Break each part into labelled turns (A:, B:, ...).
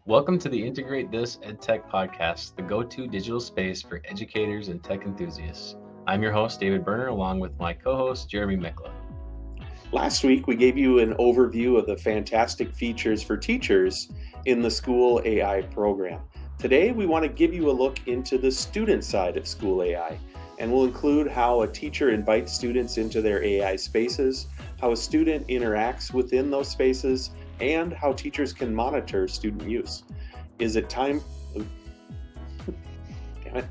A: Welcome to the Integrate This EdTech podcast, the go-to digital space for educators and tech enthusiasts. I'm your host, David Berner, along with my co-host, Jeremy Mikla.
B: Last week, we gave you an overview of the fantastic features for teachers in the SchoolAI program. Today, we want to give you a look into the student side of SchoolAI, and we'll include how a teacher invites students into their AI spaces, how a student interacts within those spaces, and how teachers can monitor student use. Is it time? Damn it.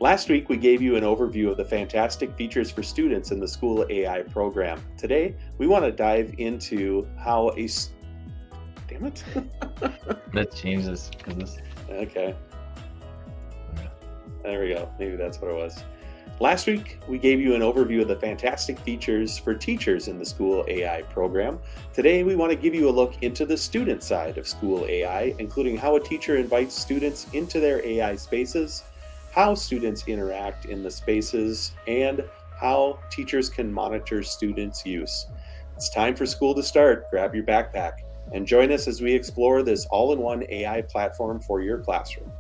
B: Last week, we gave you an overview of the fantastic features for students in the SchoolAI program. Today, we want to dive into how a... Damn it.
A: That changes because this...
B: Okay. There we go. Maybe that's what it was. Last week, we gave you an overview of the fantastic features for teachers in the SchoolAI program. Today, we want to give you a look into the student side of SchoolAI, including how a teacher invites students into their AI spaces, how students interact in the spaces, and how teachers can monitor students' use. It's time for school to start. Grab your backpack and join us as we explore this all-in-one AI platform for your classroom.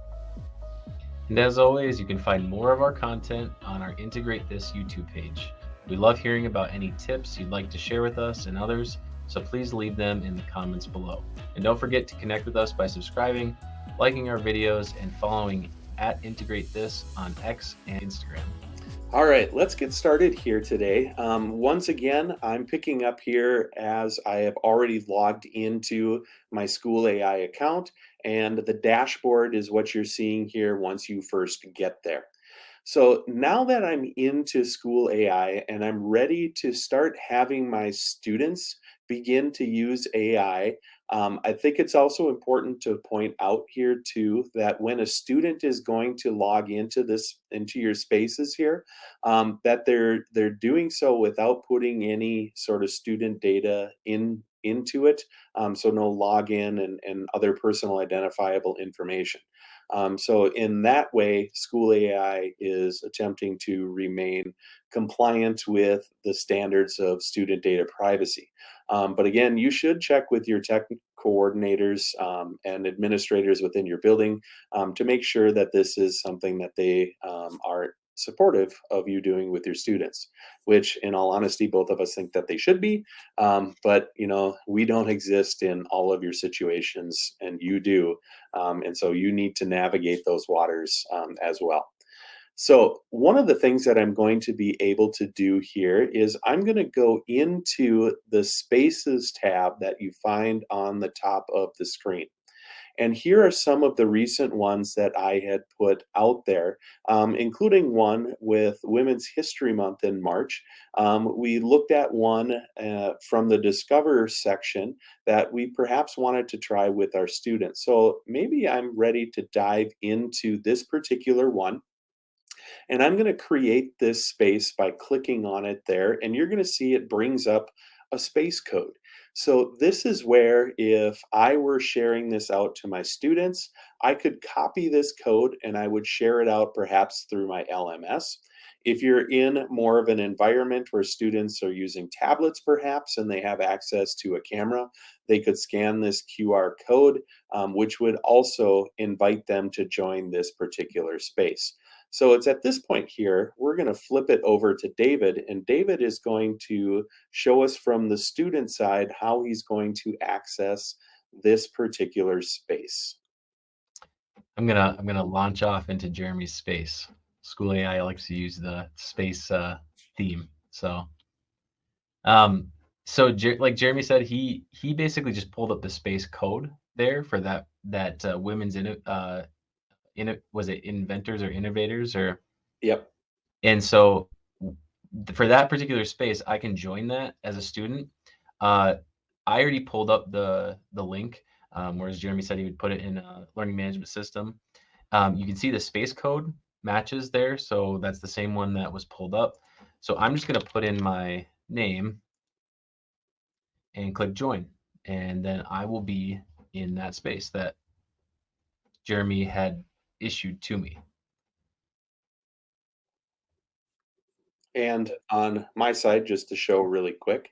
A: And as always, you can find more of our content on our Integrate This YouTube page. We love hearing about any tips you'd like to share with us and others, so please leave them in the comments below. And don't forget to connect with us by subscribing, liking our videos, and following at Integrate This on X and Instagram.
B: All right, let's get started here today. Once again, I'm picking up here as I have already logged into my SchoolAI account, and the dashboard is what you're seeing here once you first get there. So now that I'm into SchoolAI and I'm ready to start having my students begin to use AI, I think it's also important to point out here too that when a student is going to log into your spaces here, that they're doing so without putting any sort of student data into it. So no login and other personal identifiable information. So in that way, SchoolAI is attempting to remain compliant with the standards of student data privacy. But again, you should check with your tech coordinators and administrators within your building to make sure that this is something that they are supportive of you doing with your students, which in all honesty, both of us think that they should be. But we don't exist in all of your situations and you do. And so you need to navigate those waters as well. So one of the things that I'm going to be able to do here is I'm going to go into the Spaces tab that you find on the top of the screen. And here are some of the recent ones that I had put out there, including one with Women's History Month in March. We looked at one from the Discover section that we perhaps wanted to try with our students. So maybe I'm ready to dive into this particular one. And I'm going to create this space by clicking on it there. And you're going to see it brings up a space code. So this is where if I were sharing this out to my students, I could copy this code and I would share it out perhaps through my LMS. If you're in more of an environment where students are using tablets perhaps and they have access to a camera, they could scan this QR code, which would also invite them to join this particular space. So it's at this point here, we're going to flip it over to David, and David is going to show us from the student side how he's going to access this particular space.
A: I'm gonna launch off into Jeremy's space. SchoolAI likes to use the space theme. Like Jeremy said, he basically just pulled up the space code there for that women's was it Inventors or Innovators or?
B: Yep.
A: And so for that particular space, I can join that as a student. I already pulled up the link, whereas Jeremy said he would put it in a learning management system. You can see the space code matches there, so that's the same one that was pulled up. So I'm just going to put in my name and click join, and then I will be in that space that Jeremy had issued to me.
B: And on my side, just to show really quick,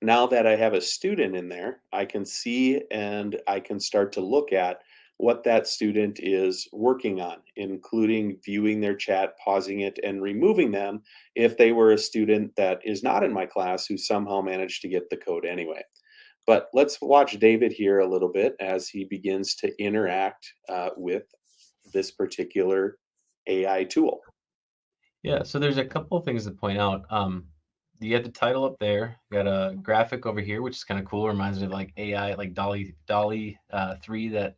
B: Now that I have a student in there, I can see and I can start to look at what that student is working on, including viewing their chat, pausing it, and removing them if they were a student that is not in my class who somehow managed to get the code anyway. But let's watch David here a little bit as he begins to interact with this particular AI tool.
A: Yeah, so there's a couple of things to point out. You got the title up there. You got a graphic over here, which is kind of cool. Reminds me of like AI, like Dolly 3 that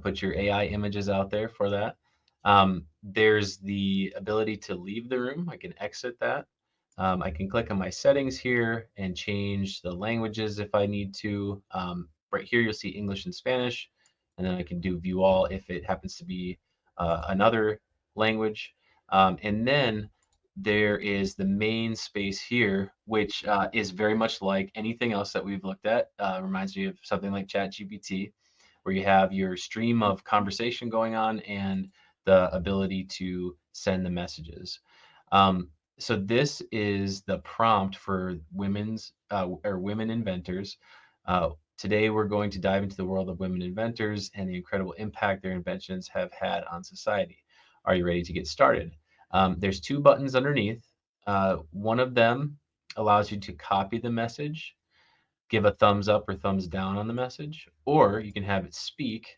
A: put your AI images out there for that. There's the ability to leave the room. I can exit that. I can click on my settings here and change the languages if I need to. Right here, you'll see English and Spanish, and then I can do view all if it happens to be another language. And then there is the main space here, which is very much like anything else that we've looked at. Reminds me of something like ChatGPT, where you have your stream of conversation going on and the ability to send the messages. So this is the prompt for women inventors. Today we're going to dive into the world of women inventors and the incredible impact their inventions have had on society. Are you ready to get started? There's two buttons underneath. One of them allows you to copy the message, give a thumbs up or thumbs down on the message, or you can have it speak.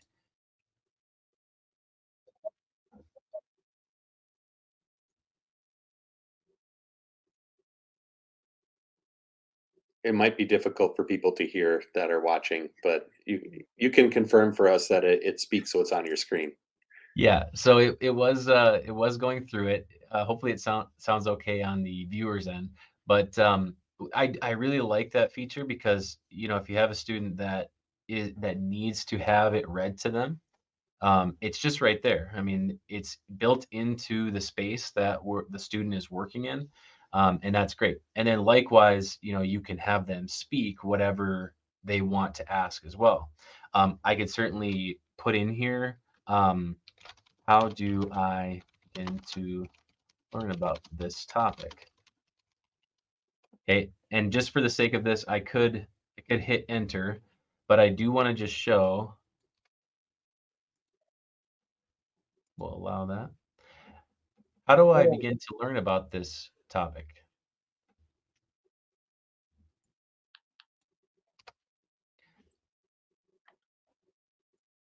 B: It might be difficult for people to hear that are watching, but you can confirm for us that it speaks what's on your screen.
A: Yeah, so it was going through it. Hopefully it sounds okay on the viewer's end, but I really like that feature because if you have a student that needs to have it read to them, it's just right there. I mean, it's built into the space that the student is working in, and that's great. And then likewise, you can have them speak whatever they want to ask as well. I could certainly put in here, how do I begin to learn about this topic? Okay, and just for the sake of this, I could hit enter, but I do want to just show. We'll allow that. How do I begin to learn about this topic?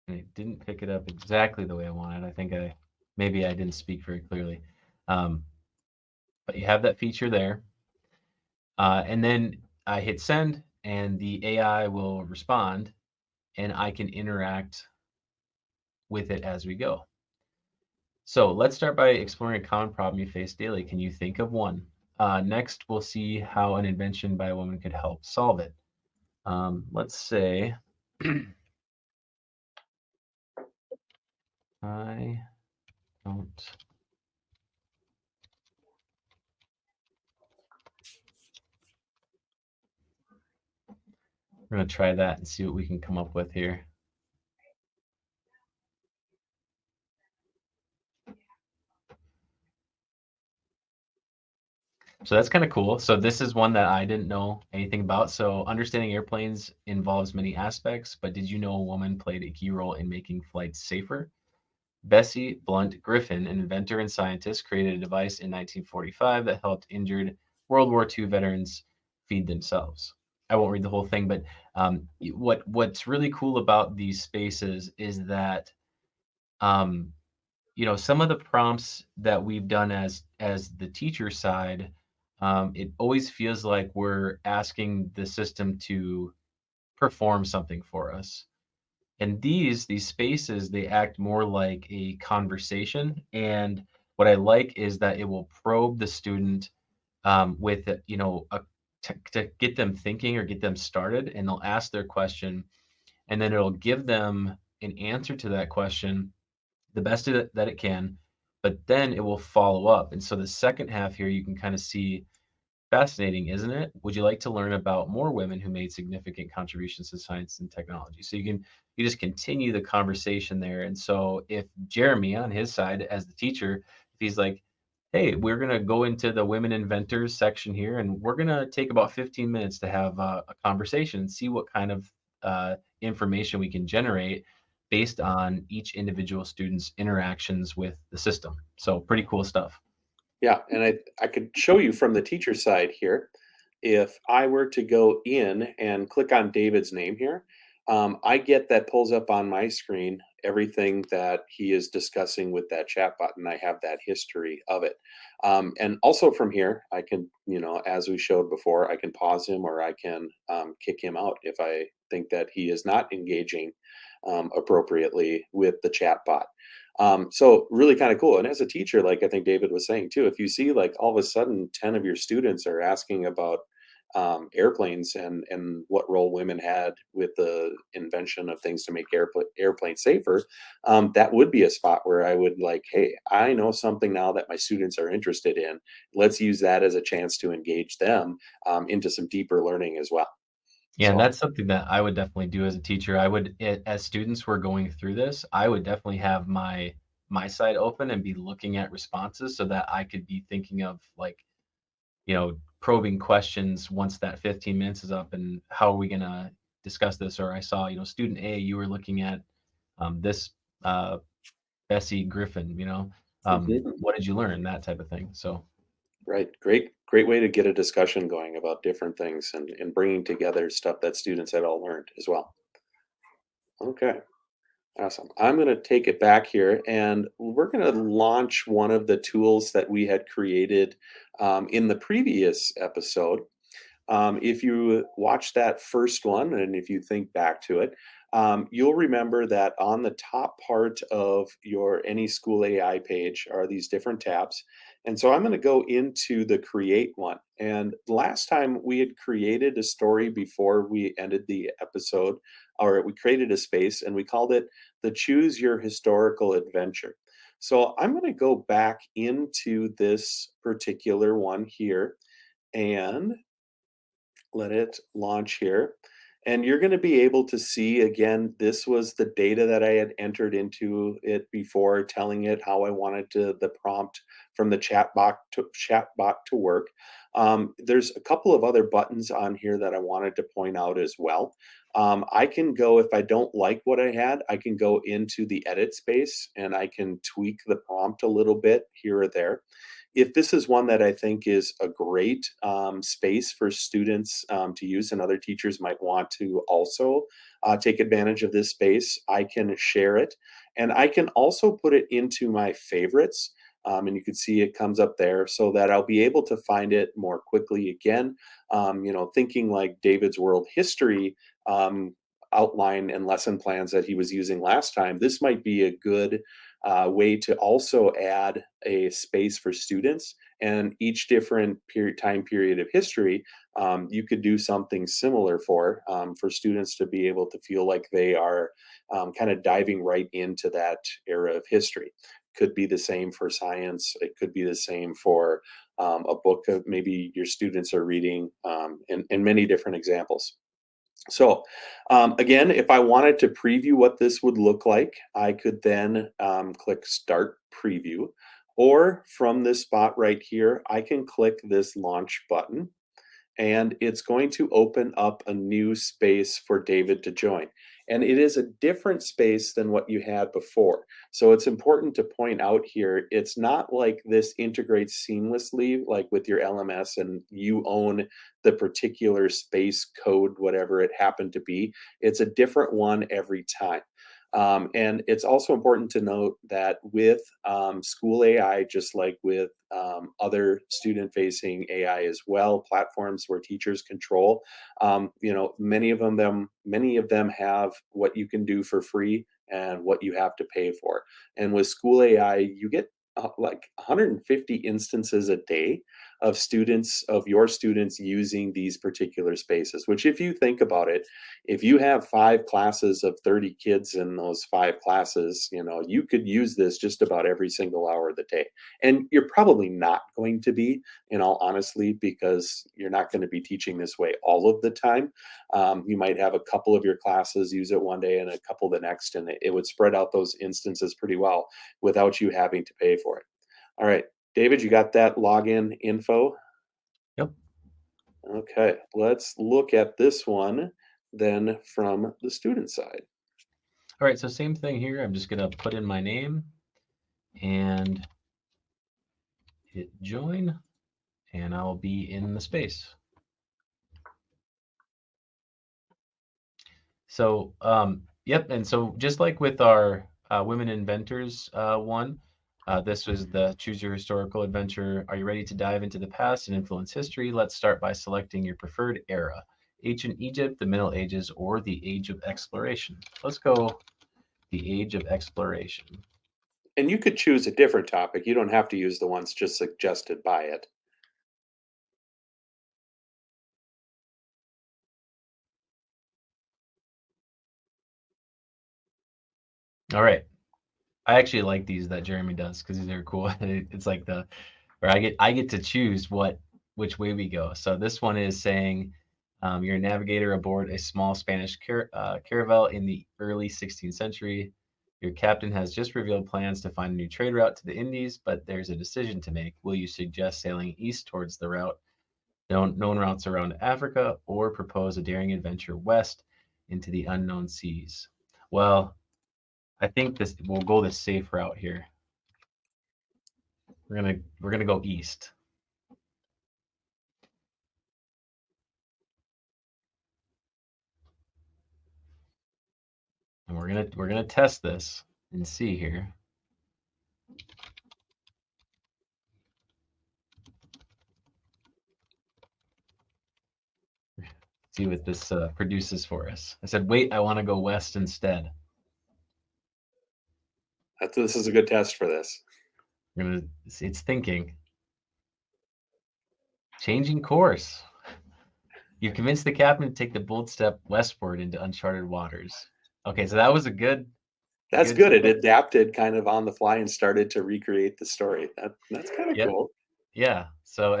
A: And it didn't pick it up exactly the way I wanted. I think maybe I didn't speak very clearly. Um, but you have that feature there. And then I hit send, and the AI will respond, and I can interact with it as we go. So let's start by exploring a common problem you face daily. Can you think of one? Next, we'll see how an invention by a woman could help solve it. Let's say I don't. We're going to try that and see what we can come up with here. So that's kind of cool. So this is one that I didn't know anything about. So understanding airplanes involves many aspects, but did you know a woman played a key role in making flights safer? Bessie Blunt Griffin, an inventor and scientist, created a device in 1945 that helped injured World War II veterans feed themselves. I won't read the whole thing, but what's really cool about these spaces is that um, some of the prompts that we've done as the teacher side, it always feels like we're asking the system to perform something for us. And these spaces, they act more like a conversation. And what I like is that it will probe the student with to get them thinking or get them started, and they'll ask their question, and then it'll give them an answer to that question the best that it can, but then it will follow up. And so the second half here, you can kind of see, fascinating, isn't it? Would you like to learn about more women who made significant contributions to science and technology? So you just continue the conversation there. And so if Jeremy on his side as the teacher, if he's like, Hey, we're going to go into the women inventors section here, and we're going to take about 15 minutes to have a conversation and see what kind of information we can generate based on each individual student's interactions with the system. So, pretty cool stuff.
B: Yeah, and I could show you from the teacher side here. If I were to go in and click on David's name here, I get that pulls up on my screen everything that he is discussing with that chat button. I have that history of it. And also from here, I can, as we showed before, I can pause him or I can kick him out if I think that he is not engaging appropriately with the chat bot. So really kind of cool. And as a teacher, like I think David was saying too, if you see like all of a sudden 10 of your students are asking about airplanes and what role women had with the invention of things to make airplanes safer, that would be a spot where I would like, hey, I know something now that my students are interested in. Let's use that as a chance to engage them into some deeper learning as well.
A: Yeah, and
B: So,
A: that's something that I would definitely do as a teacher. As students were going through this, I would definitely have my side open and be looking at responses so that I could be thinking of like, probing questions once that 15 minutes is up and how are we going to discuss this? Or I saw, student A, you were looking at this uh, Bessie Griffin,
B: mhm.
A: what did you learn? That type of thing. So,
B: Right. Great way to get a discussion going about different things and bringing together stuff that students had all learned as well. Okay. Awesome. I'm going to take it back here and we're going to launch one of the tools that we had created in the previous episode. If you watch that first one and if you think back to it, you'll remember that on the top part of your any school AI page are these different tabs. And so I'm going to go into the create one. And last time we had created a story before we ended the episode, or we created a space and we called it the Choose Your Historical Adventure. So I'm going to go back into this particular one here and let it launch here. And you're going to be able to see again, this was the data that I had entered into it before, telling it how I wanted the prompt from the chatbot to work. There's a couple of other buttons on here that I wanted to point out as well. I can go, if I don't like what I had, I can go into the edit space and I can tweak the prompt a little bit here or there. If this is one that I think is a great space for students to use, and other teachers might want to also take advantage of this space, I can share it. And I can also put it into my favorites. And you can see it comes up there so that I'll be able to find it more quickly again. Thinking like David's world history outline and lesson plans that he was using last time, this might be a good way to also add a space for students. And each different time period of history, you could do something similar for students to be able to feel like they are kind of diving right into that era of history. Could be the same for science. It could be the same for a book that maybe your students are reading, and many different examples. So again, if I wanted to preview what this would look like, I could then click Start Preview. Or from this spot right here, I can click this Launch button and it's going to open up a new space for David to join. And it is a different space than what you had before. So it's important to point out here, it's not like this integrates seamlessly, like with your LMS and you own the particular space code, whatever it happened to be. It's a different one every time. And it's also important to note that with School AI, just like with other student-facing AI as well, platforms where teachers control, many of them have what you can do for free and what you have to pay for. And with School AI, you get like 150 instances a day of your students using these particular spaces, which if you think about it, if you have 5 classes of 30 kids in those 5 classes, you could use this just about every single hour of the day. And you're probably not going to be, in all honesty, because you're not going to be teaching this way all of the time. You might have a couple of your classes use it one day and a couple the next, and it would spread out those instances pretty well without you having to pay for it. All right. David, you got that login info?
A: Yep.
B: Okay, let's look at this one then from the student side.
A: All right, so same thing here. I'm just gonna put in my name and hit join, and I'll be in the space. So, yep, and so just like with our Women Inventors one, this was the Choose Your Historical Adventure. Are you ready to dive into the past and influence history? Let's start by selecting your preferred era: ancient Egypt, the Middle Ages, or the Age of Exploration. Let's go the Age of Exploration.
B: And you could choose a different topic. You don't have to use the ones just suggested by it.
A: All right. I actually like these that Jeremy does because these are cool. It's like the where I get to choose which way we go. So this one is saying you're a navigator aboard a small Spanish caravel in the early 16th century. Your captain has just revealed plans to find a new trade route to the Indies, but there's a decision to make. Will you suggest sailing east towards the route known routes around Africa, or propose a daring adventure west into the unknown seas? Well, I think this we'll go the safe route here. We're gonna go east. And we're gonna test this and see here. See what this produces for us. I said, wait, I want to go west instead.
B: This is a good test for this.
A: We're gonna see it's thinking. Changing course. You've convinced the captain to take the bold step westward into uncharted waters. Okay, so that was a good
B: That's
A: good
B: good. It
A: step.
B: adapted kind of on the fly and started to recreate the story. That's kind of
A: Yep.
B: cool.
A: Yeah. So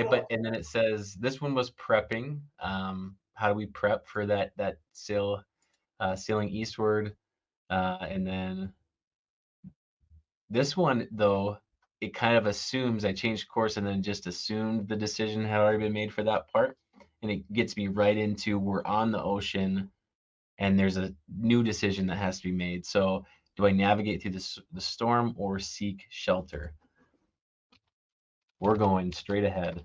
A: but and then it says this one was prepping. How do we prep for that sailing eastward? And then this one, though, it kind of assumes I changed course and then just assumed the decision had already been made for that part. And it gets me right into we're on the ocean and there's a new decision that has to be made. So, do I navigate through the storm or seek shelter? We're going straight ahead.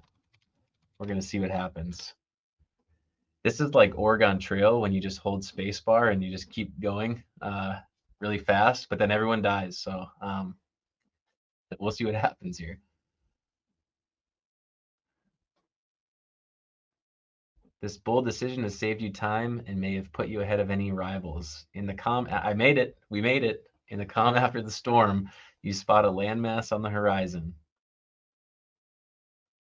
A: We're going to see what happens. This is like Oregon Trail when you just hold spacebar and you just keep going really fast, but then everyone dies. So, we'll see what happens here. This bold decision has saved you time and may have put you ahead of any rivals. I made it. We made it. In the calm after the storm, you spot a landmass on the horizon.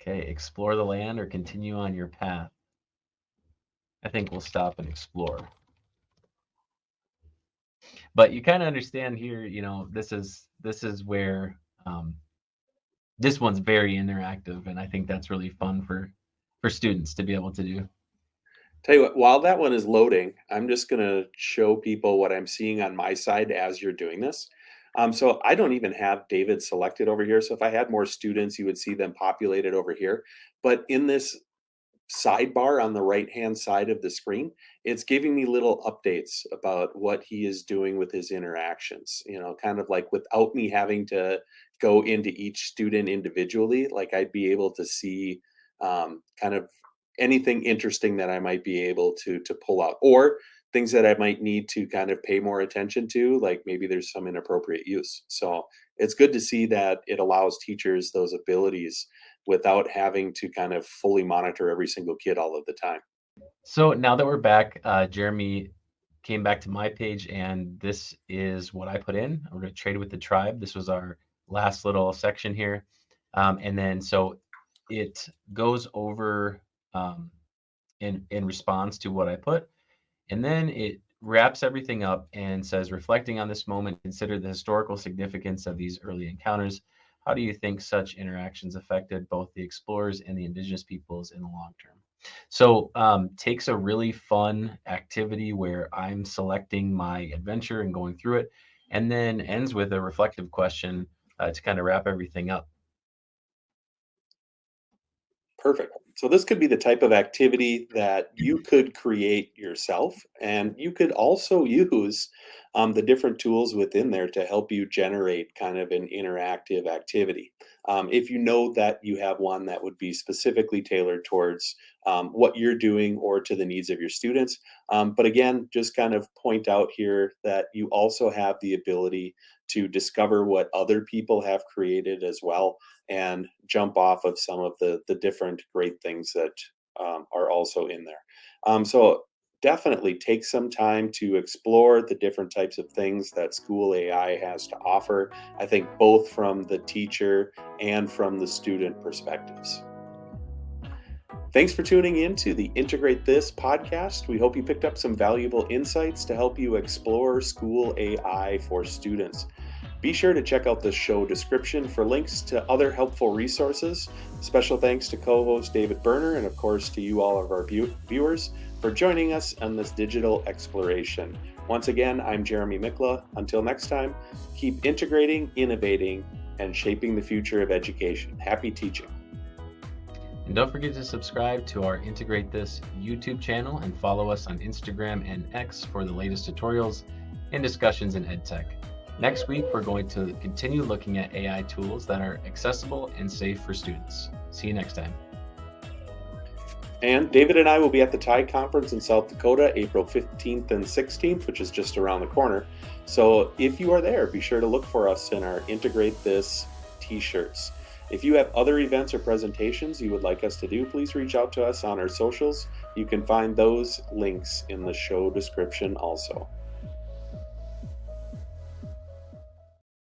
A: Okay, explore the land or continue on your path. I think we'll stop and explore. But you kind of understand here, this is where this one's very interactive, and I think that's really fun for students to be able to do.
B: Tell you what, while that one is loading, I'm just going to show people what I'm seeing on my side as you're doing this. So I don't even have David selected over here. So if I had more students, you would see them populated over here. But in this sidebar on the right-hand side of the screen, it's giving me little updates about what he is doing with his interactions, kind of like without me having to go into each student individually, like I'd be able to see kind of anything interesting that I might be able to pull out, or things that I might need to kind of pay more attention to, like maybe there's some inappropriate use. So it's good to see that it allows teachers those abilities without having to kind of fully monitor every single kid all of the time.
A: So now that we're back, Jeremy came back to my page, and this is what I put in. We're going to trade with the tribe. This was our last little section here. And then so it goes over in response to what I put. And then it wraps everything up and says, reflecting on this moment, consider the historical significance of these early encounters. How do you think such interactions affected both the explorers and the indigenous peoples in the long term? So takes a really fun activity where I'm selecting my adventure and going through it, and then ends with a reflective question to kind of wrap everything up.
B: Perfect. So this could be the type of activity that you could create yourself, and you could also use the different tools within there to help you generate kind of an interactive activity. If you know that you have one that would be specifically tailored towards what you're doing or to the needs of your students. But again, just kind of point out here that you also have the ability to discover what other people have created as well and jump off of some of the different great things that are also in there. So definitely take some time to explore the different types of things that School AI has to offer. I think both from the teacher and from the student perspectives. Thanks for tuning in to the Integrate This podcast. We hope you picked up some valuable insights to help you explore School AI for students. Be sure to check out the show description for links to other helpful resources. Special thanks to co-host David Berner and of course to you all of our viewers for joining us on this digital exploration. Once again, I'm Jeremy Mikla. Until next time, keep integrating, innovating, and shaping the future of education. Happy teaching.
A: And don't forget to subscribe to our Integrate This YouTube channel and follow us on Instagram and X for the latest tutorials and discussions in EdTech. Next week, we're going to continue looking at AI tools that are accessible and safe for students. See you next time.
B: And David and I will be at the TIE conference in South Dakota, April 15th and 16th, which is just around the corner. So if you are there, be sure to look for us in our Integrate This t-shirts. If you have other events or presentations you would like us to do, please reach out to us on our socials. You can find those links in the show description also.